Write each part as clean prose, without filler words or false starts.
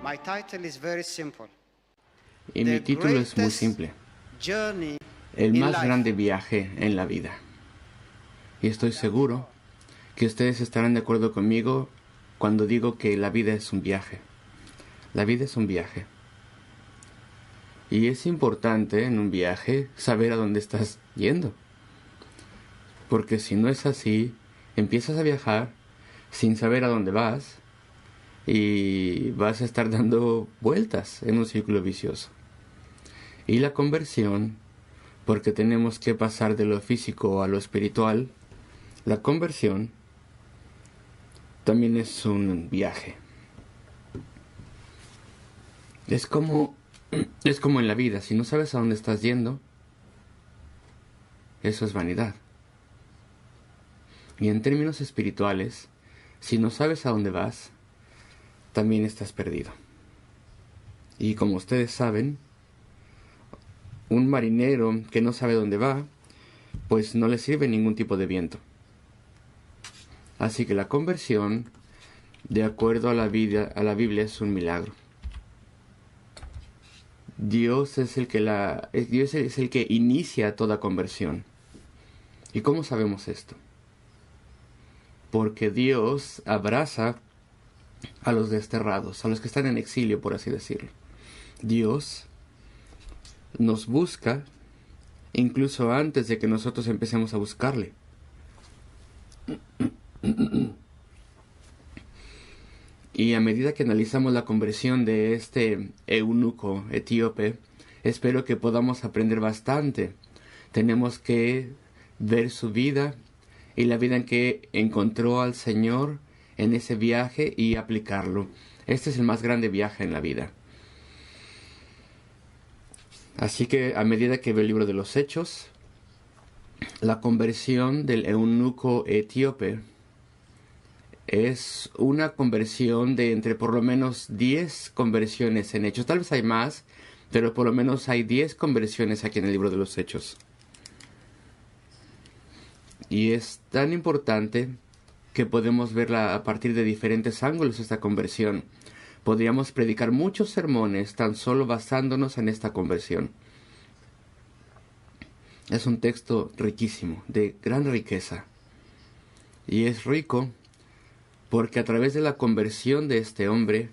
My title is very simple. Y mi título es muy simple: el más grande viaje en la vida. Y estoy seguro que ustedes estarán de acuerdo conmigo cuando digo que la vida es un viaje. La vida es un viaje. Y es importante en un viaje saber a dónde estás yendo. Porque si no es así, empiezas a viajar sin saber a dónde vas y vas a estar dando vueltas en un círculo vicioso. Y la conversión, porque tenemos que pasar de lo físico a lo espiritual, la conversión también es un viaje. Es como en la vida: si no sabes a dónde estás yendo, eso es vanidad. Y en términos espirituales, si no sabes a dónde vas, también estás perdido. Y como ustedes saben, un marinero que no sabe dónde va, pues no le sirve ningún tipo de viento. Así que la conversión, de acuerdo a la Biblia, es un milagro. Dios es el que inicia toda conversión. ¿Y cómo sabemos esto? Porque Dios abraza a los desterrados, a los que están en exilio, por así decirlo. Dios nos busca incluso antes de que nosotros empecemos a buscarle. Y a medida que analizamos la conversión de este eunuco etíope, espero que podamos aprender bastante. Tenemos que ver su vida y la vida en que encontró al Señor en ese viaje y aplicarlo. Este es el más grande viaje en la vida. Así que a medida que veo el libro de los Hechos, la conversión del eunuco etíope es una conversión de entre por lo menos 10 conversiones en Hechos. Tal vez hay más, pero por lo menos hay 10 conversiones aquí en el libro de los Hechos. Y es tan importante que podemos verla a partir de diferentes ángulos esta conversión. Podríamos predicar muchos sermones tan solo basándonos en esta conversión. Es un texto riquísimo, de gran riqueza. Y es rico porque a través de la conversión de este hombre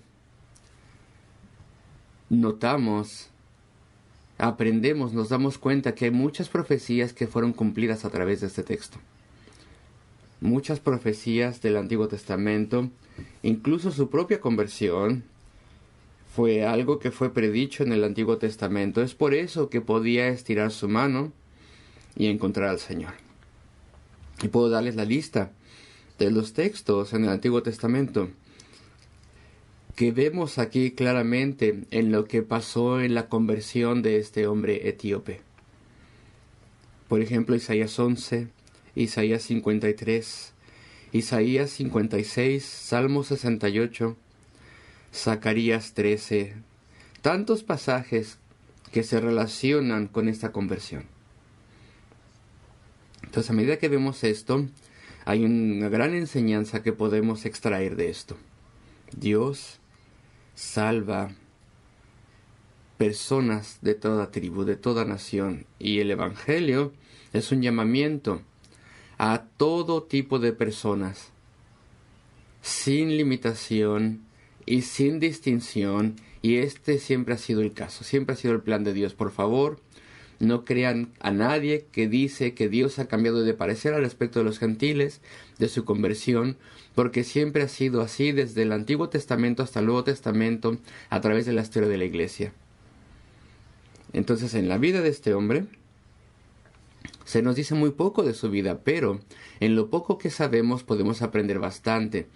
notamos, aprendemos, nos damos cuenta que hay muchas profecías que fueron cumplidas a través de este texto. Muchas profecías del Antiguo Testamento, incluso su propia conversión, fue algo que fue predicho en el Antiguo Testamento. Es por eso que podía estirar su mano y encontrar al Señor. Y puedo darles la lista de los textos en el Antiguo Testamento que vemos aquí claramente en lo que pasó en la conversión de este hombre etíope. Por ejemplo, Isaías 11, Isaías 53, Isaías 56, Salmo 68, Zacarías 13. Tantos pasajes que se relacionan con esta conversión. Entonces, a medida que vemos esto, hay una gran enseñanza que podemos extraer de esto. Dios salva personas de toda tribu, de toda nación, y el Evangelio es un llamamiento a todo tipo de personas, sin limitación y sin distinción, y este siempre ha sido el caso, siempre ha sido el plan de Dios. Por favor, no crean a nadie que dice que Dios ha cambiado de parecer al respecto de los gentiles, de su conversión, porque siempre ha sido así desde el Antiguo Testamento hasta el Nuevo Testamento, a través de la historia de la Iglesia. Entonces, en la vida de este hombre se nos dice muy poco de su vida, pero en lo poco que sabemos podemos aprender bastante.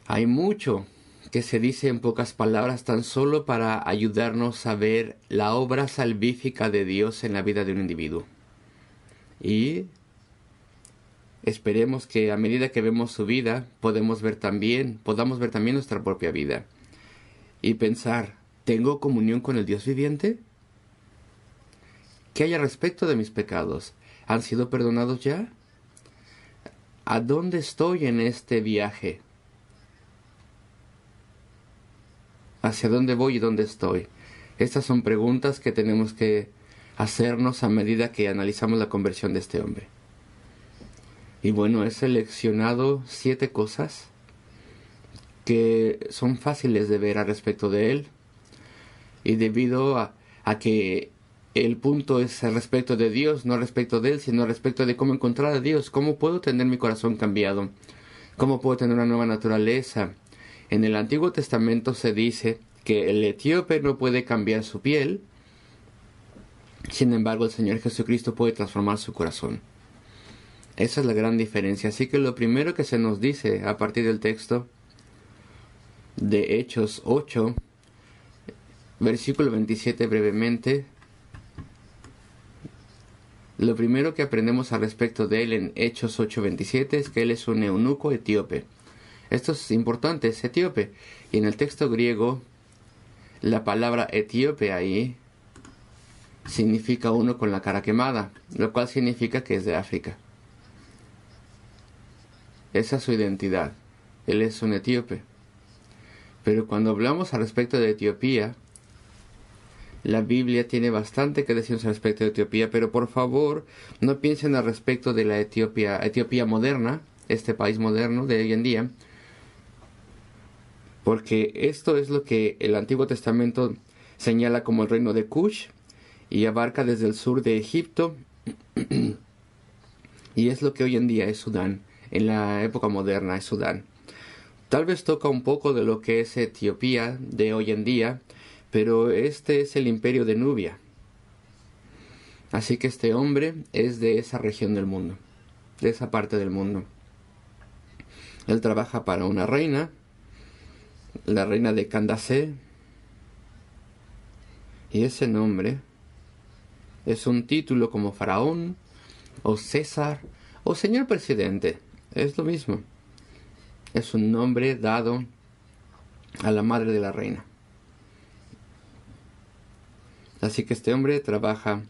Hay mucho que se dice en pocas palabras tan solo para ayudarnos a ver la obra salvífica de Dios en la vida de un individuo. Y esperemos que a medida que vemos su vida podamos ver también nuestra propia vida y pensar: ¿tengo comunión con el Dios viviente? ¿Qué hay al respecto de mis pecados? ¿Han sido perdonados ya? ¿A dónde estoy en este viaje? ¿Hacia dónde voy y dónde estoy? Estas son preguntas que tenemos que hacernos a medida que analizamos la conversión de este hombre. Y bueno, he seleccionado 7 cosas que son fáciles de ver al respecto de él. Y debido a que el punto es al respecto de Dios, no respecto de él, sino respecto de cómo encontrar a Dios, cómo puedo tener mi corazón cambiado, cómo puedo tener una nueva naturaleza. En el Antiguo Testamento se dice que el etíope no puede cambiar su piel, sin embargo el Señor Jesucristo puede transformar su corazón. Esa es la gran diferencia. Así que lo primero que se nos dice a partir del texto de Hechos 8, versículo 27 brevemente, lo primero que aprendemos al respecto de él en Hechos 8:27 es que él es un eunuco etíope. Esto es importante, es etíope. Y en el texto griego, la palabra etíope ahí significa uno con la cara quemada, lo cual significa que es de África. Esa es su identidad. Él es un etíope. Pero cuando hablamos al respecto de Etiopía, la Biblia tiene bastante que decirnos al respecto de Etiopía, pero por favor no piensen al respecto de la Etiopía moderna, este país moderno de hoy en día, porque esto es lo que el Antiguo Testamento señala como el reino de Cush y abarca desde el sur de Egipto y es lo que hoy en día es Sudán, en la época moderna es Sudán. Tal vez toca un poco de lo que es Etiopía de hoy en día, pero este es el imperio de Nubia. Así que este hombre es de esa región del mundo, de esa parte del mundo. Él trabaja para una reina, la reina de Candace, y ese nombre es un título como faraón, o César, o señor presidente, es lo mismo. Es un nombre dado a la madre de la reina. Así que este hombre trabaja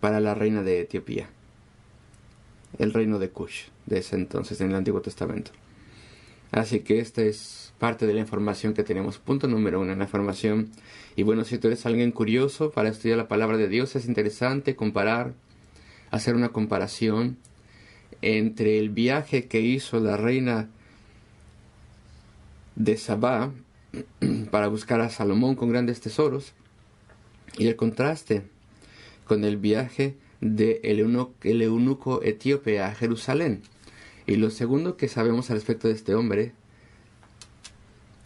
para la reina de Etiopía, el reino de Cush, de ese entonces en el Antiguo Testamento. Así que esta es parte de la información que tenemos. Punto número 1, la información. Y bueno, si tú eres alguien curioso para estudiar la palabra de Dios, es interesante hacer una comparación entre el viaje que hizo la reina de Sabá para buscar a Salomón con grandes tesoros y el contraste con el viaje de el eunuco etíope a Jerusalén. Y lo segundo que sabemos al respecto de este hombre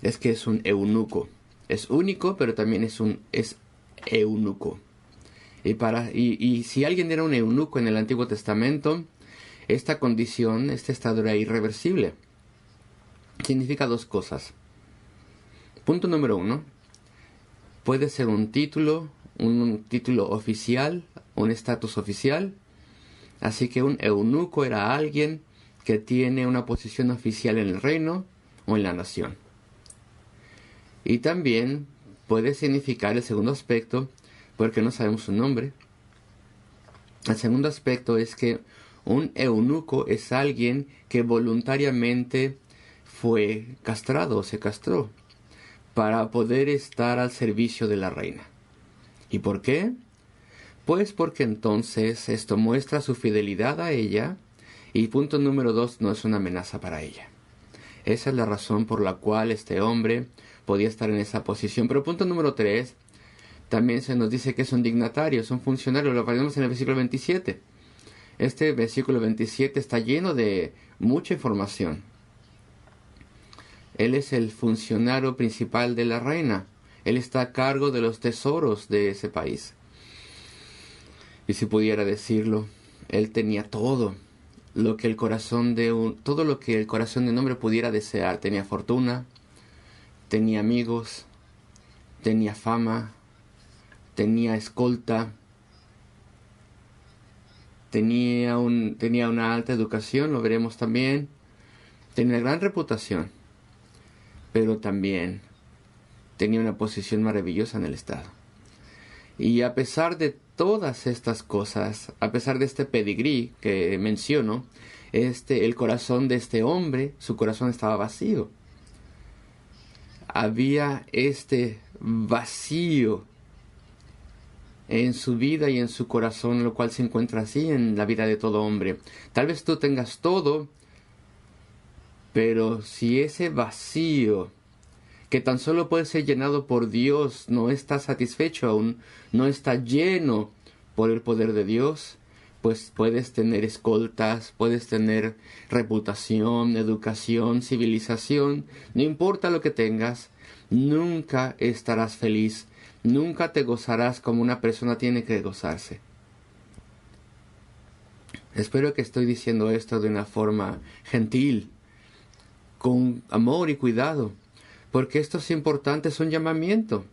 es que es un eunuco. Es único, pero también es eunuco. Y si alguien era un eunuco en el Antiguo Testamento, esta condición, este estado era irreversible. Significa 2 cosas. Punto número 1. Puede ser un título oficial, un estatus oficial. Así que un eunuco era alguien que tiene una posición oficial en el reino o en la nación. Y también puede significar el segundo aspecto, porque no sabemos su nombre. El segundo aspecto es que un eunuco es alguien que voluntariamente fue castrado o se castró para poder estar al servicio de la reina. ¿Y por qué? Pues porque entonces esto muestra su fidelidad a ella y punto número 2, no es una amenaza para ella. Esa es la razón por la cual este hombre podía estar en esa posición. Pero punto número 3, también se nos dice que es un dignatario, es un funcionario, lo veremos en el versículo 27. Este versículo 27 está lleno de mucha información. Él es el funcionario principal de la reina. Él está a cargo de los tesoros de ese país. Y si pudiera decirlo, él tenía todo lo que el corazón de un hombre pudiera desear. Tenía fortuna, tenía amigos, tenía fama, tenía escolta, tenía una alta educación, lo veremos también, tenía una gran reputación, pero también tenía una posición maravillosa en el Estado. Y a pesar de todas estas cosas, a pesar de este pedigrí que menciono, el corazón de este hombre, su corazón estaba vacío. había este vacío en su vida y en su corazón, lo cual se encuentra así en la vida de todo hombre. Tal vez tú tengas todo, pero si ese vacío, que tan solo puede ser llenado por Dios, no está satisfecho aún, no está lleno por el poder de Dios, pues puedes tener escoltas, puedes tener reputación, educación, civilización, no importa lo que tengas, nunca estarás feliz, nunca te gozarás como una persona tiene que gozarse. Espero que estoy diciendo esto de una forma gentil, con amor y cuidado, porque esto es importante, es un llamamiento.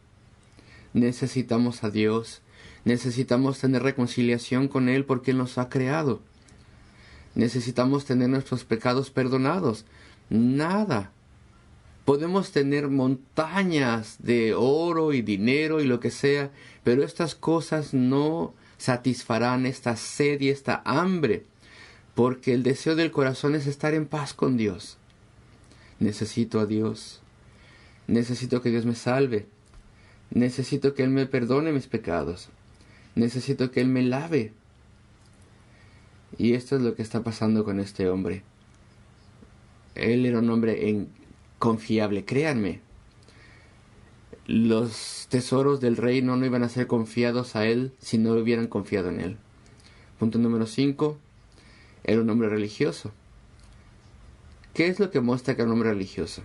Necesitamos a Dios, necesitamos tener reconciliación con Él porque Él nos ha creado. Necesitamos tener nuestros pecados perdonados. Nada. Podemos tener montañas de oro y dinero y lo que sea, pero estas cosas no satisfarán esta sed y esta hambre, porque el deseo del corazón es estar en paz con Dios. Necesito a Dios. Necesito que Dios me salve. Necesito que Él me perdone mis pecados. Necesito que Él me lave. Y esto es lo que está pasando con este hombre. Él era un hombre confiable, créanme. Los tesoros del reino no iban a ser confiados a él si no hubieran confiado en él. Punto número 5. Era un hombre religioso. ¿Qué es lo que muestra que era un hombre religioso?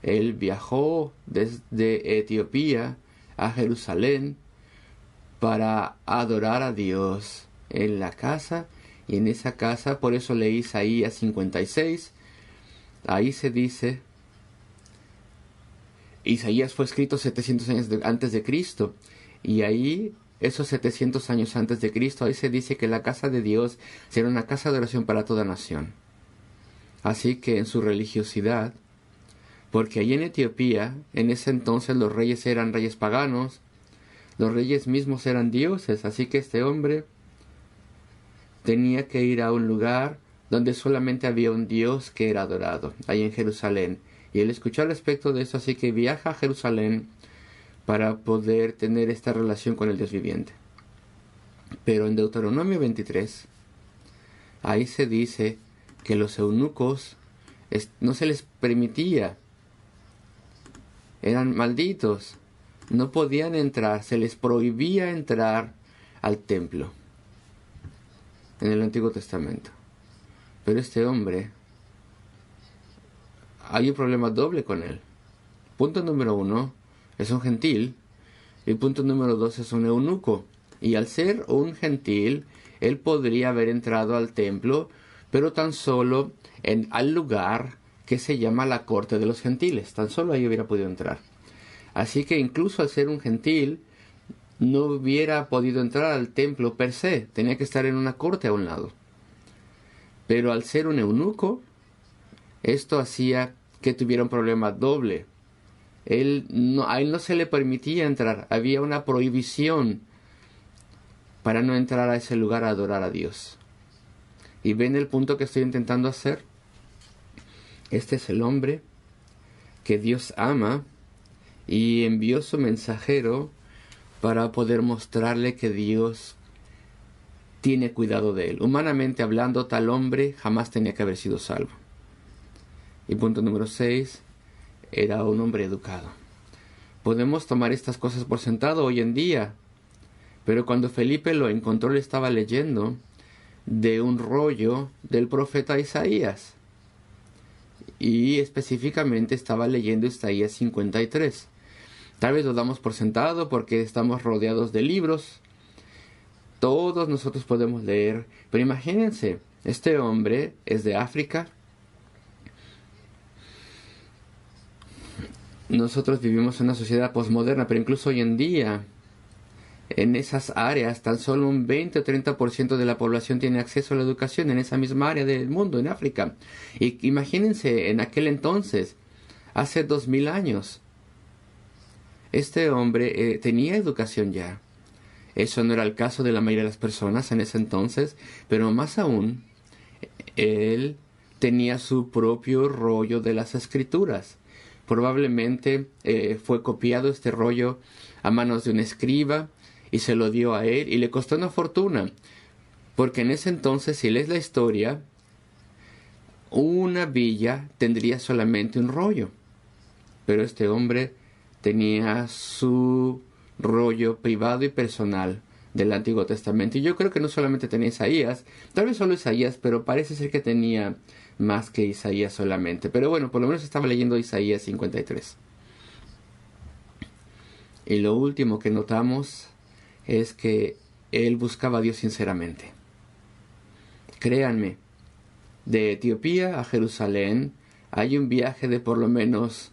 Él viajó desde Etiopía a Jerusalén para adorar a Dios en la casa, y en esa casa, por eso leí Isaías 56, ahí se dice, Isaías fue escrito 700 años antes de Cristo, y ahí, esos 700 años antes de Cristo, ahí se dice que la casa de Dios será una casa de oración para toda nación. Así que en su religiosidad, porque allí en Etiopía, en ese entonces los reyes eran reyes paganos, los reyes mismos eran dioses, así que este hombre tenía que ir a un lugar donde solamente había un Dios que era adorado, ahí en Jerusalén. Y él escuchó al respecto de eso, así que viaja a Jerusalén para poder tener esta relación con el Dios viviente. Pero en Deuteronomio 23, ahí se dice que los eunucos no se les permitía, eran malditos, no podían entrar, se les prohibía entrar al templo en el Antiguo Testamento. Pero este hombre, hay un problema doble con él. Punto número 1, es un gentil, y punto número 2, es un eunuco. Y al ser un gentil, él podría haber entrado al templo, pero tan solo al lugar que se llama la corte de los gentiles. Tan solo ahí hubiera podido entrar. Así que incluso al ser un gentil, no hubiera podido entrar al templo per se. Tenía que estar en una corte a un lado. Pero al ser un eunuco, esto hacía que tuviera un problema doble. A él no se le permitía entrar. Había una prohibición para no entrar a ese lugar a adorar a Dios. ¿Y ven el punto que estoy intentando hacer? Este es el hombre que Dios ama y envió su mensajero para poder mostrarle que Dios tiene cuidado de él. Humanamente hablando, tal hombre jamás tenía que haber sido salvo. Y punto número 6, era un hombre educado. Podemos tomar estas cosas por sentado hoy en día, pero cuando Felipe lo encontró, le estaba leyendo de un rollo del profeta Isaías. Y específicamente estaba leyendo Isaías 53. Tal vez lo damos por sentado porque estamos rodeados de libros. Todos nosotros podemos leer. Pero imagínense, este hombre es de África. Nosotros vivimos en una sociedad posmoderna, pero incluso hoy en día, en esas áreas, tan solo un 20 o 30% de la población tiene acceso a la educación en esa misma área del mundo, en África. Y imagínense, en aquel entonces, hace 2000 años, este hombre tenía educación ya. Eso no era el caso de la mayoría de las personas en ese entonces, pero más aún, él tenía su propio rollo de las escrituras. Probablemente fue copiado este rollo a manos de un escriba y se lo dio a él y le costó una fortuna. Porque en ese entonces, si lees la historia, una villa tendría solamente un rollo. Pero este hombre tenía su rollo privado y personal del Antiguo Testamento. Y yo creo que no solamente tenía Isaías, tal vez solo Isaías, pero parece ser que tenía más que Isaías solamente. Pero bueno, por lo menos estaba leyendo Isaías 53. Y lo último que notamos es que él buscaba a Dios sinceramente. Créanme, de Etiopía a Jerusalén hay un viaje de por lo menos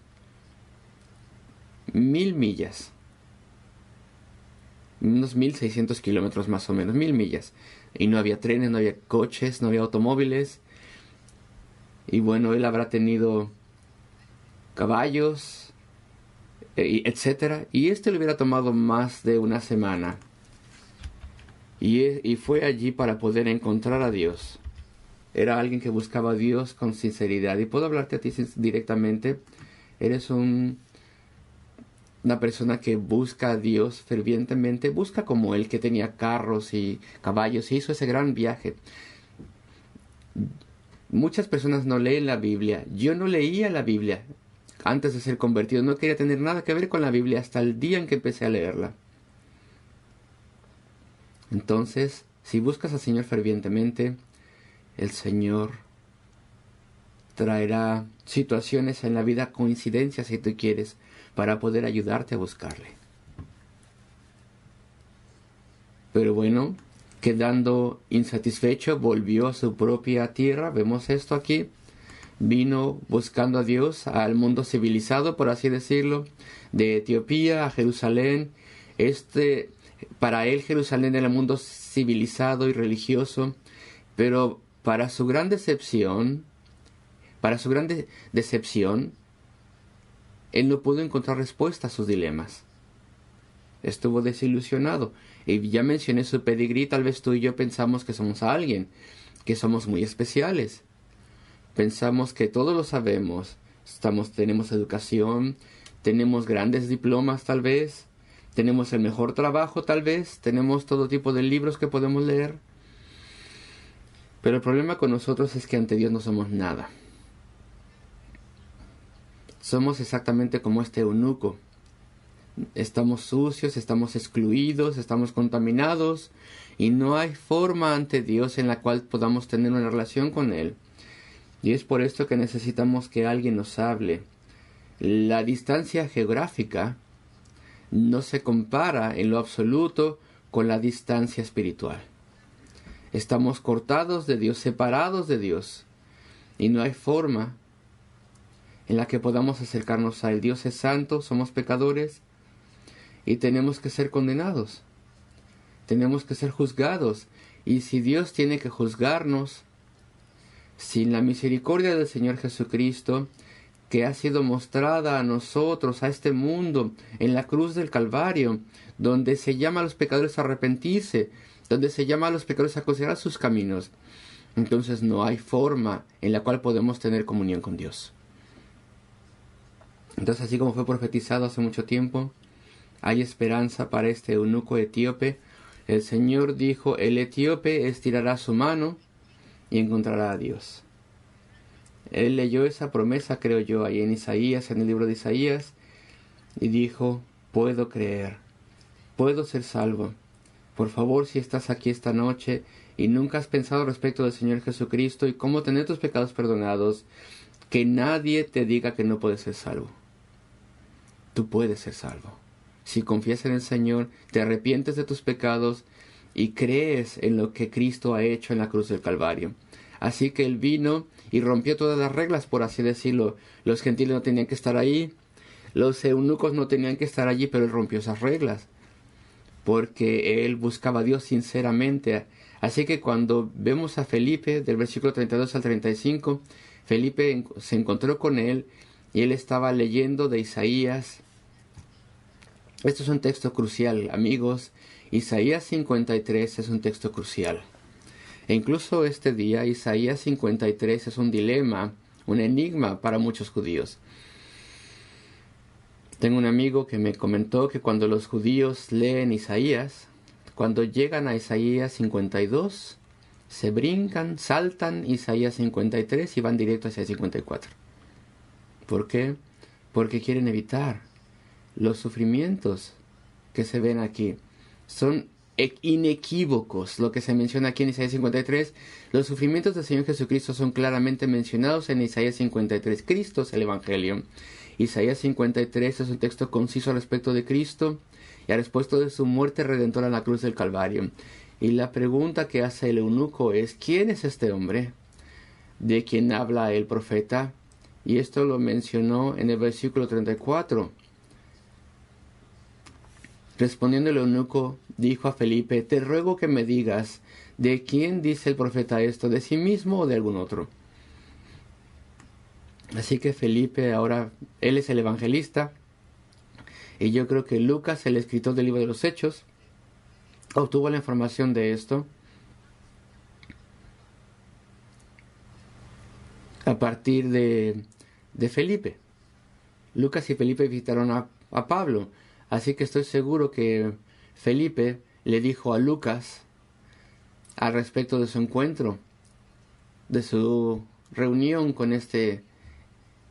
1000 millas. Unos 1600 kilómetros más o menos, 1000 millas. Y no había trenes, no había coches, no había automóviles. Y bueno, él habrá tenido caballos, etcétera. Y le hubiera tomado más de una semana. Y fue allí para poder encontrar a Dios. Era alguien que buscaba a Dios con sinceridad. Y puedo hablarte a ti directamente. Eres una persona que busca a Dios fervientemente. Busca como él, que tenía carros y caballos. Y hizo ese gran viaje. Muchas personas no leen la Biblia. Yo no leía la Biblia antes de ser convertido. No quería tener nada que ver con la Biblia hasta el día en que empecé a leerla. Entonces, si buscas al Señor fervientemente, el Señor traerá situaciones en la vida, coincidencias si tú quieres, para poder ayudarte a buscarle. Pero bueno, quedando insatisfecho, volvió a su propia tierra. Vemos esto aquí. Vino buscando a Dios, al mundo civilizado, por así decirlo, de Etiopía a Jerusalén. Para él Jerusalén era el mundo civilizado y religioso, pero para su gran decepción, él no pudo encontrar respuesta a sus dilemas. Estuvo desilusionado. Y ya mencioné su pedigrí. Tal vez tú y yo pensamos que somos alguien, que somos muy especiales. Pensamos que todo lo sabemos. Tenemos educación, tenemos grandes diplomas tal vez, tenemos el mejor trabajo tal vez, tenemos todo tipo de libros que podemos leer. Pero el problema con nosotros es que ante Dios no somos nada. Somos exactamente como este eunuco. Estamos sucios, estamos excluidos, estamos contaminados y no hay forma ante Dios en la cual podamos tener una relación con Él. Y es por esto que necesitamos que alguien nos hable. La distancia geográfica no se compara en lo absoluto con la distancia espiritual. Estamos cortados de Dios, separados de Dios, y no hay forma en la que podamos acercarnos a Él. Dios es santo, somos pecadores, y tenemos que ser condenados. Tenemos que ser juzgados. Y si Dios tiene que juzgarnos, sin la misericordia del Señor Jesucristo, que ha sido mostrada a nosotros, a este mundo, en la cruz del Calvario, donde se llama a los pecadores a arrepentirse, donde se llama a los pecadores a considerar sus caminos, entonces no hay forma en la cual podemos tener comunión con Dios. Entonces, así como fue profetizado hace mucho tiempo, hay esperanza para este eunuco etíope. El Señor dijo, el etíope estirará su mano y encontrará a Dios. Él leyó esa promesa, creo yo, ahí en Isaías, en el libro de Isaías, y dijo, puedo creer, puedo ser salvo. Por favor, si estás aquí esta noche y nunca has pensado respecto del Señor Jesucristo y cómo tener tus pecados perdonados, que nadie te diga que no puedes ser salvo. Tú puedes ser salvo. Si confías en el Señor, te arrepientes de tus pecados y crees en lo que Cristo ha hecho en la cruz del Calvario. Así que Él vino y rompió todas las reglas, por así decirlo. Los gentiles no tenían que estar ahí, los eunucos no tenían que estar allí, pero Él rompió esas reglas, porque Él buscaba a Dios sinceramente. Así que cuando vemos a Felipe, del versículo 32 al 35, Felipe se encontró con Él y Él estaba leyendo de Isaías. Esto es un texto crucial, amigos. Isaías 53 es un texto crucial. E incluso este día, Isaías 53 es un dilema, un enigma para muchos judíos. Tengo un amigo que me comentó que cuando los judíos leen Isaías, cuando llegan a Isaías 52, se brincan, saltan Isaías 53 y van directo hacia 54. ¿Por qué? Porque quieren evitar los sufrimientos que se ven aquí. Son inequívocos lo que se menciona aquí en Isaías 53. Los sufrimientos del Señor Jesucristo son claramente mencionados en Isaías 53. Cristo es el Evangelio. Isaías 53 es un texto conciso al respecto de Cristo y al respecto de su muerte redentora en la cruz del Calvario. Y la pregunta que hace el eunuco es: ¿quién es este hombre de quien habla el profeta? Y esto lo mencionó en el versículo 34. Respondiendo el eunuco, dijo a Felipe: te ruego que me digas, ¿de quién dice el profeta esto? ¿De sí mismo o de algún otro? Así que Felipe ahora, él es el evangelista, y yo creo que Lucas, el escritor del libro de los Hechos, obtuvo la información de esto a partir de Felipe. Lucas y Felipe visitaron a Pablo, así que estoy seguro que Felipe le dijo a Lucas al respecto de su encuentro, de su reunión con este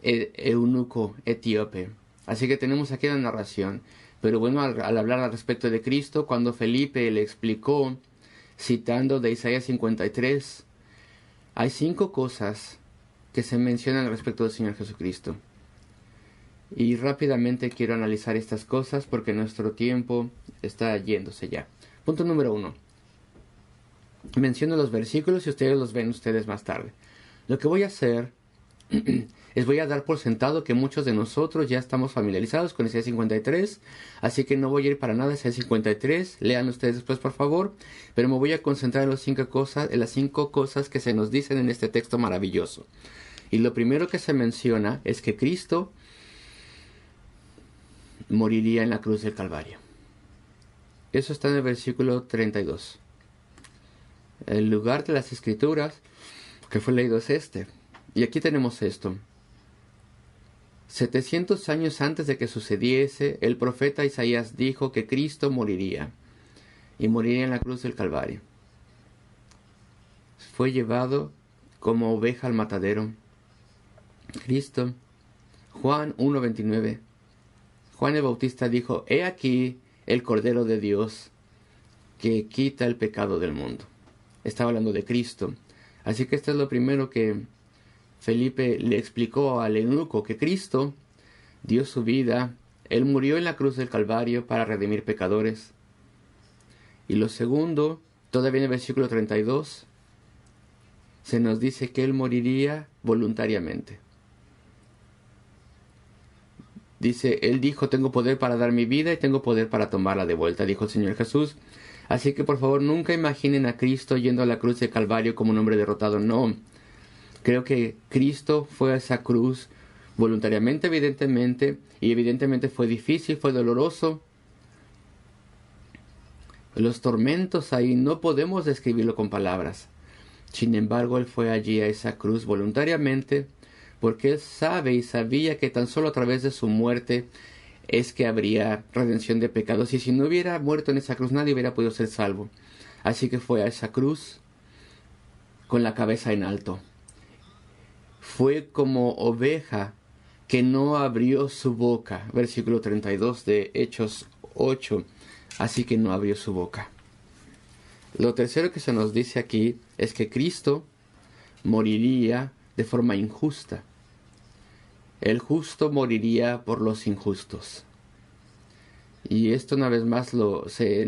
eunuco etíope. Así que tenemos aquí la narración. Pero bueno, al hablar al respecto de Cristo, cuando Felipe le explicó, citando de Isaías 53, hay 5 cosas que se mencionan al respecto del Señor Jesucristo. Y rápidamente quiero analizar estas cosas porque nuestro tiempo está yéndose ya. Punto número 1. Menciono los versículos y ustedes los ven ustedes más tarde. Lo que voy a hacer les voy a dar por sentado que muchos de nosotros ya estamos familiarizados con Isaías 53, así que no voy a ir para nada a Isaías 53, lean ustedes después por favor, pero me voy a concentrar en las 5 cosas que se nos dicen en este texto maravilloso. Y lo primero que se menciona es que Cristo moriría en la cruz del Calvario. Eso está en el versículo 32. El lugar de las Escrituras que fue leído es este. Y aquí tenemos esto. 700 años antes de que sucediese, el profeta Isaías dijo que Cristo moriría, y moriría en la cruz del Calvario. Fue llevado como oveja al matadero. Cristo, Juan 1:29. Juan el Bautista dijo: he aquí el Cordero de Dios que quita el pecado del mundo. Estaba hablando de Cristo. Así que esto es lo primero que Felipe le explicó al eunuco, que Cristo dio su vida, Él murió en la cruz del Calvario para redimir pecadores. Y lo segundo, todavía en el versículo 32, se nos dice que Él moriría voluntariamente. Dice, Él dijo: tengo poder para dar mi vida y tengo poder para tomarla de vuelta, dijo el Señor Jesús. Así que por favor nunca imaginen a Cristo yendo a la cruz del Calvario como un hombre derrotado, no. Creo que Cristo fue a esa cruz voluntariamente, evidentemente, y evidentemente fue difícil, fue doloroso. Los tormentos ahí no podemos describirlo con palabras. Sin embargo, Él fue allí a esa cruz voluntariamente, porque Él sabe y sabía que tan solo a través de su muerte es que habría redención de pecados. Y si no hubiera muerto en esa cruz, nadie hubiera podido ser salvo. Así que fue a esa cruz con la cabeza en alto. Fue como oveja que no abrió su boca. Versículo 32 de Hechos 8. Así que no abrió su boca. Lo tercero que se nos dice aquí es que Cristo moriría de forma injusta. El justo moriría por los injustos. Y esto una vez más se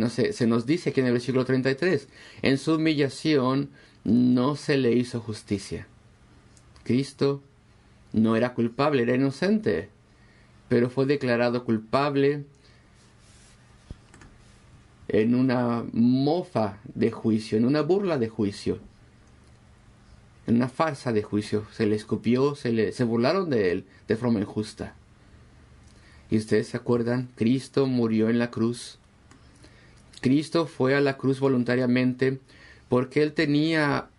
nos dice aquí en el versículo 33. En su humillación no se le hizo justicia. Cristo no era culpable, era inocente, pero fue declarado culpable en una mofa de juicio, en una burla de juicio, en una farsa de juicio. Se le escupió, se burlaron de él de forma injusta. Y ustedes se acuerdan, Cristo murió en la cruz. Cristo fue a la cruz voluntariamente porque Él tenía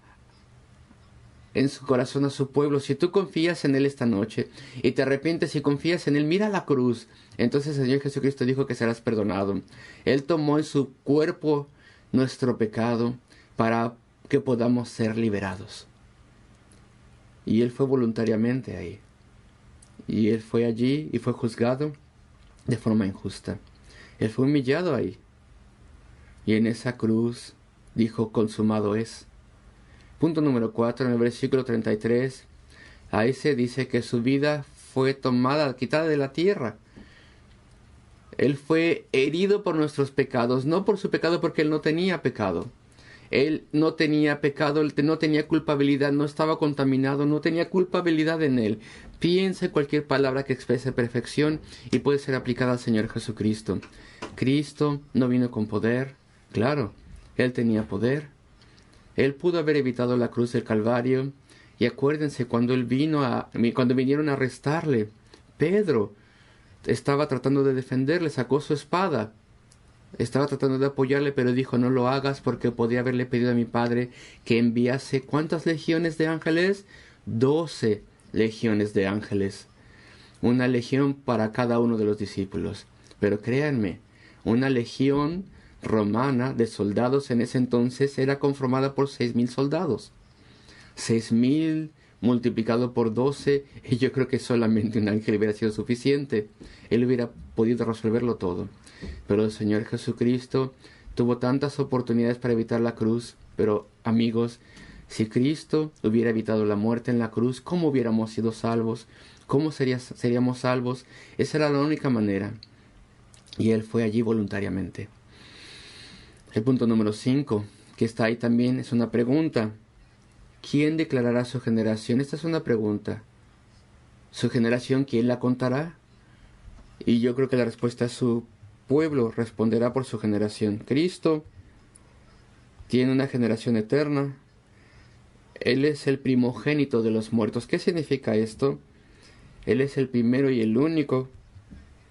en su corazón a su pueblo. Si tú confías en Él esta noche y te arrepientes y confías en Él, mira la cruz. Entonces el Señor Jesucristo dijo que serás perdonado. Él tomó en su cuerpo nuestro pecado para que podamos ser liberados. Y Él fue voluntariamente ahí. Y Él fue allí y fue juzgado de forma injusta. Él fue humillado ahí. Y en esa cruz dijo, consumado es. Punto número 4, en el versículo 33, ahí se dice que su vida fue tomada, quitada de la tierra. Él fue herido por nuestros pecados, no por su pecado, porque Él no tenía pecado. Él no tenía pecado, Él no tenía culpabilidad, no estaba contaminado, no tenía culpabilidad en Él. Piensa en cualquier palabra que exprese perfección y puede ser aplicada al Señor Jesucristo. Cristo no vino con poder, claro, Él tenía poder. Él pudo haber evitado la cruz del Calvario. Y acuérdense, cuando vinieron a arrestarle, Pedro estaba tratando de defenderle, sacó su espada. Estaba tratando de apoyarle, pero dijo, no lo hagas, porque podía haberle pedido a mi padre que enviase, ¿cuántas legiones de ángeles? 12 legiones de ángeles. Una legión para cada uno de los discípulos. Pero créanme, una legión romana de soldados en ese entonces era conformada por 6,000 soldados. 6,000 multiplicado por 12, y yo creo que solamente un ángel hubiera sido suficiente. Él hubiera podido resolverlo todo. Pero el Señor Jesucristo tuvo tantas oportunidades para evitar la cruz. Pero, amigos, si Cristo hubiera evitado la muerte en la cruz, ¿cómo hubiéramos sido salvos? ¿Cómo seríamos salvos? Esa era la única manera. Y Él fue allí voluntariamente. El punto número 5, que está ahí también, es una pregunta. ¿Quién declarará su generación? Esta es una pregunta. ¿Su generación quién la contará? Y yo creo que la respuesta es su pueblo responderá por su generación. Cristo tiene una generación eterna. Él es el primogénito de los muertos. ¿Qué significa esto? Él es el primero y el único.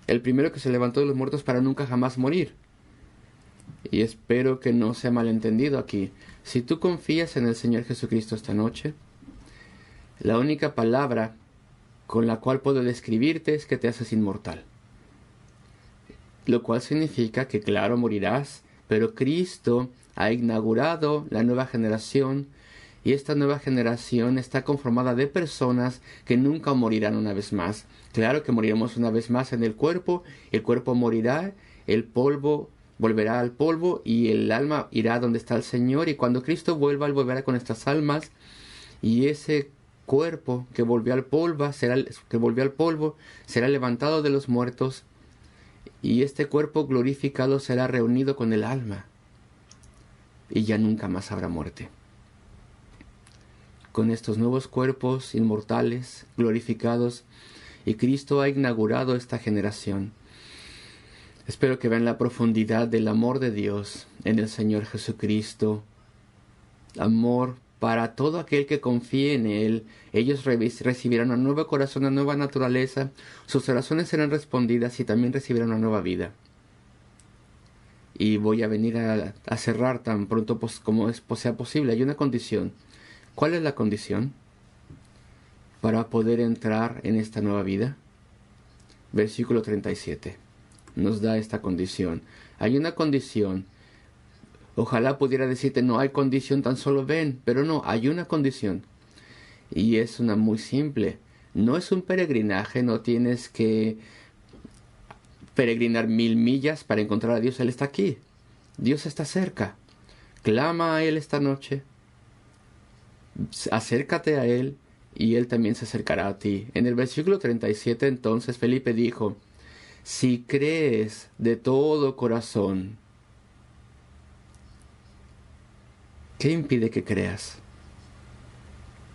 El primero que se levantó de los muertos para nunca jamás morir. Y espero que no sea malentendido aquí. Si tú confías en el Señor Jesucristo esta noche, la única palabra con la cual puedo describirte es que te haces inmortal. Lo cual significa que claro morirás, pero Cristo ha inaugurado la nueva generación y esta nueva generación está conformada de personas que nunca morirán una vez más. Claro que moriremos una vez más en el cuerpo morirá, el polvo volverá al polvo y el alma irá donde está el Señor, y cuando Cristo vuelva, Él volverá con estas almas, y ese cuerpo que volvió al polvo será levantado de los muertos, y este cuerpo glorificado será reunido con el alma, y ya nunca más habrá muerte. Con estos nuevos cuerpos inmortales, glorificados, y Cristo ha inaugurado esta generación. Espero que vean la profundidad del amor de Dios en el Señor Jesucristo. Amor para todo aquel que confíe en Él. Ellos recibirán un nuevo corazón, una nueva naturaleza. Sus oraciones serán respondidas y también recibirán una nueva vida. Y voy a venir a cerrar tan pronto como sea posible. Hay una condición. ¿Cuál es la condición para poder entrar en esta nueva vida? Versículo 37. Nos da esta condición. Hay una condición. Ojalá pudiera decirte, no hay condición, tan solo ven. Pero no, hay una condición. Y es una muy simple. No es un peregrinaje, no tienes que peregrinar 1000 millas para encontrar a Dios. Él está aquí. Dios está cerca. Clama a Él esta noche. Acércate a Él y Él también se acercará a ti. En el versículo 37 entonces Felipe dijo, si crees de todo corazón, ¿qué impide que creas?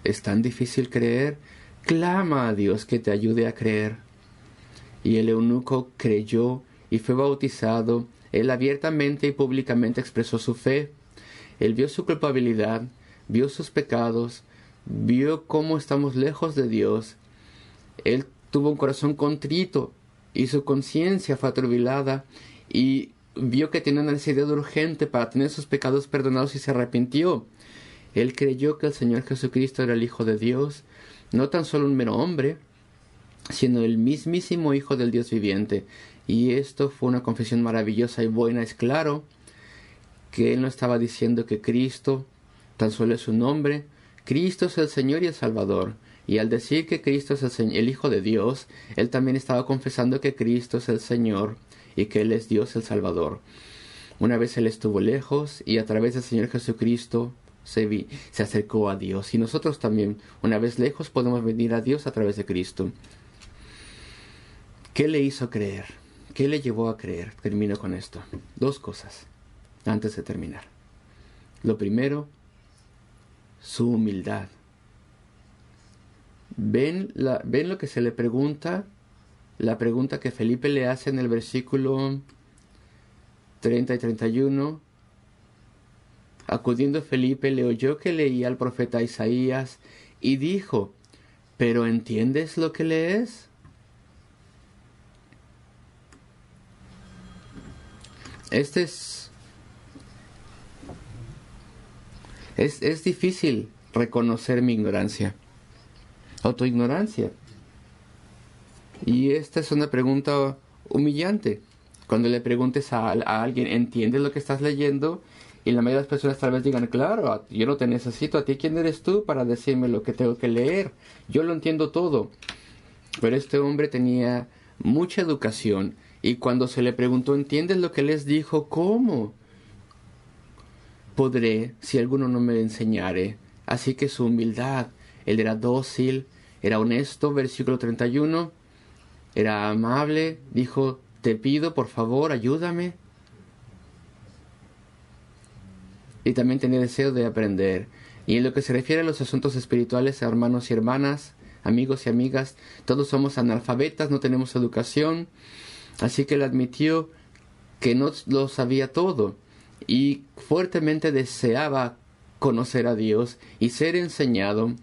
¿Es tan difícil creer? Clama a Dios que te ayude a creer. Y el eunuco creyó y fue bautizado. Él abiertamente y públicamente expresó su fe. Él vio su culpabilidad, vio sus pecados, vio cómo estamos lejos de Dios. Él tuvo un corazón contrito y su conciencia fue atribulada y vio que tenía una necesidad urgente para tener sus pecados perdonados y se arrepintió. Él creyó que el Señor Jesucristo era el Hijo de Dios, no tan solo un mero hombre, sino el mismísimo Hijo del Dios viviente. Y esto fue una confesión maravillosa y buena. Es claro que él no estaba diciendo que Cristo tan solo es un nombre. Cristo es el Señor y el Salvador. Y al decir que Cristo es el Hijo de Dios, él también estaba confesando que Cristo es el Señor y que Él es Dios el Salvador. Una vez Él estuvo lejos y a través del Señor Jesucristo se acercó a Dios. Y nosotros también, una vez lejos, podemos venir a Dios a través de Cristo. ¿Qué le hizo creer? ¿Qué le llevó a creer? Termino con esto. 2 cosas antes de terminar. Lo primero, su humildad. ¿Ven lo que se le pregunta? La pregunta que Felipe le hace en el versículo 30 y 31. Acudiendo Felipe, le oyó que leía al profeta Isaías y dijo: ¿pero entiendes lo que lees? Es difícil reconocer mi ignorancia, o tu ignorancia. Y esta es una pregunta humillante. Cuando le preguntes a alguien, ¿entiendes lo que estás leyendo? Y la mayoría de las personas tal vez digan, claro, yo no te necesito. ¿A ti quién eres tú para decirme lo que tengo que leer? Yo lo entiendo todo. Pero este hombre tenía mucha educación. Y cuando se le preguntó, ¿entiendes lo que les dijo? ¿Cómo podré si alguno no me enseñare? Así que su humildad, él era dócil, era honesto, versículo 31, era amable, dijo, te pido, por favor, ayúdame. Y también tenía deseo de aprender. Y en lo que se refiere a los asuntos espirituales, hermanos y hermanas, amigos y amigas, todos somos analfabetas, no tenemos educación. Así que él admitió que no lo sabía todo y fuertemente deseaba conocer a Dios y ser enseñado,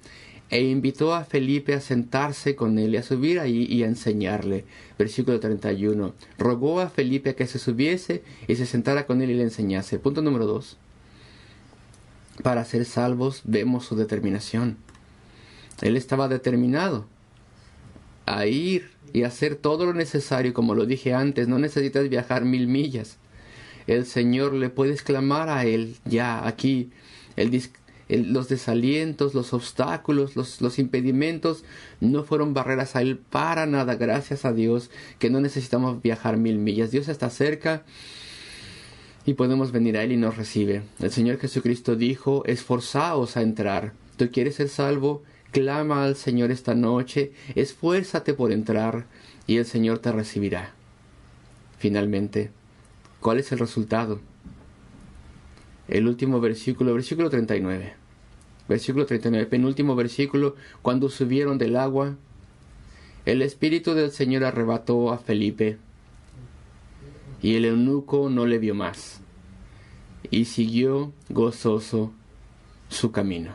e invitó a Felipe a sentarse con él y a subir ahí y a enseñarle. Versículo 31. Rogó a Felipe a que se subiese y se sentara con él y le enseñase. Punto número 2. Para ser salvos vemos su determinación. Él estaba determinado a ir y hacer todo lo necesario. Como lo dije antes, no necesitas viajar 1000 millas. El Señor, le puedes clamar a Él ya aquí. Los desalientos, los obstáculos, los impedimentos no fueron barreras a Él para nada. Gracias a Dios que no necesitamos viajar 1000 millas. Dios está cerca y podemos venir a Él y nos recibe. El Señor Jesucristo dijo, esforzaos a entrar. ¿Tú quieres ser salvo? Clama al Señor esta noche, esfuérzate por entrar y el Señor te recibirá. Finalmente, ¿cuál es el resultado? El último versículo 39. Versículo 39, penúltimo versículo. Cuando subieron del agua, el Espíritu del Señor arrebató a Felipe, y el eunuco no le vio más, y siguió gozoso su camino.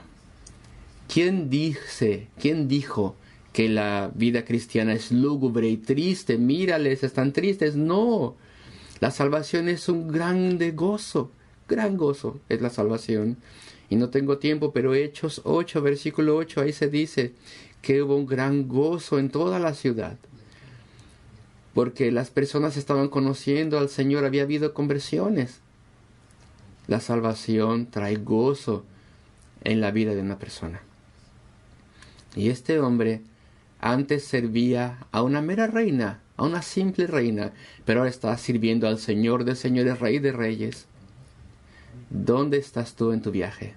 ¿Quién dijo que la vida cristiana es lúgubre y triste? Mírales, están tristes. No, la salvación es un grande gozo. Gran gozo es la salvación. Y no tengo tiempo, pero Hechos 8, versículo 8, ahí se dice que hubo un gran gozo en toda la ciudad. Porque las personas estaban conociendo al Señor, había habido conversiones. La salvación trae gozo en la vida de una persona. Y este hombre antes servía a una mera reina, a una simple reina, pero ahora está sirviendo al Señor de señores, Rey de reyes. ¿Dónde estás tú en tu viaje?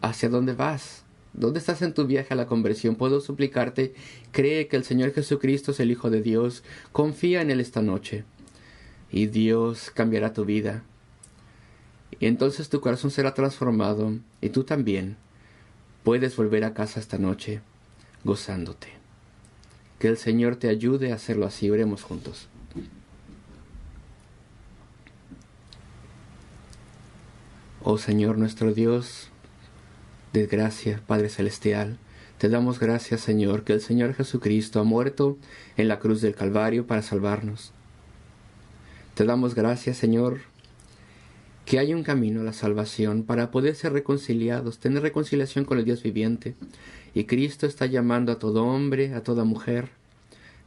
¿Hacia dónde vas? ¿Dónde estás en tu viaje a la conversión? Puedo suplicarte, cree que el Señor Jesucristo es el Hijo de Dios, confía en Él esta noche, y Dios cambiará tu vida. Y entonces tu corazón será transformado, y tú también puedes volver a casa esta noche gozándote. Que el Señor te ayude a hacerlo así. Oremos juntos. Oh Señor nuestro Dios, de gracia, Padre Celestial, te damos gracias, Señor, que el Señor Jesucristo ha muerto en la cruz del Calvario para salvarnos. Te damos gracias, Señor, que hay un camino a la salvación para poder ser reconciliados, tener reconciliación con el Dios viviente. Y Cristo está llamando a todo hombre, a toda mujer,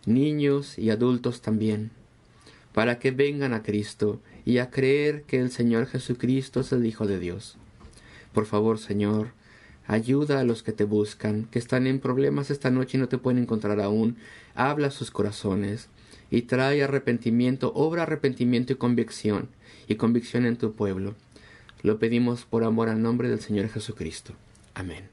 niños y adultos también, para que vengan a Cristo y a creer que el Señor Jesucristo es el Hijo de Dios. Por favor, Señor, ayuda a los que te buscan, que están en problemas esta noche y no te pueden encontrar aún. Habla a sus corazones y trae arrepentimiento, obra arrepentimiento y convicción en tu pueblo. Lo pedimos por amor al nombre del Señor Jesucristo. Amén.